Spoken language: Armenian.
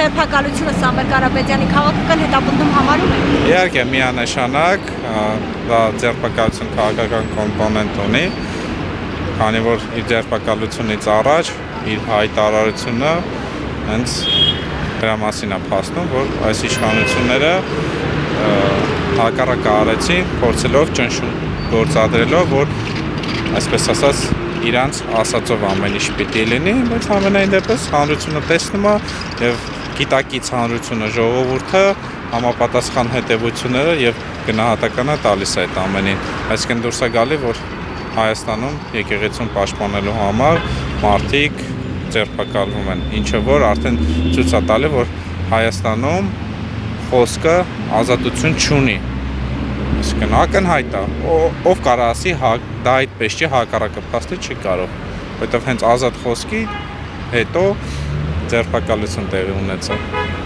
ձերբակալությունը Սամվել Կարապետյանի քաղաքական հետապնդում համարում եք։ Իհարկե միանշանակ դա ձերբակալություն քաղաքական կոմպոնենտ ունի, քանի որ իր ձերբակալությունից առաջ իր հայտարարությունը հենց դրա մասին է փաստում, որ այս իշխանությունները հակառակը արեցին, փորձելով ճնշում գործադրելով, որ այսպես ասած իրանց ասածով ամեն ինչ պիտի լինի, բայց ամենայն դեպս հանրությունը տեսնում է եւ գիտակից հանրությունը ժողովուրդը համապատասխան հետևությունները եւ գնահատականը տալիս է այդ ամենին։ Այսինքն դուրս է գալի, որ Հայաստանում եկեղեցուն պաշտպանելու համար մարդիկ ձերբակալվում են, ինչը որ արդեն ցույց է տալի, որ Հայաստանում խոսքը ազատություն չունի։ Այսինքն ակնհայտ է, ով կարող ասի դա այդպես չի, հակառակը փաստի չի կարող, որովհետև հենց ազատ խոսքի հետո ձերբակալություն տեղի ունեցավ։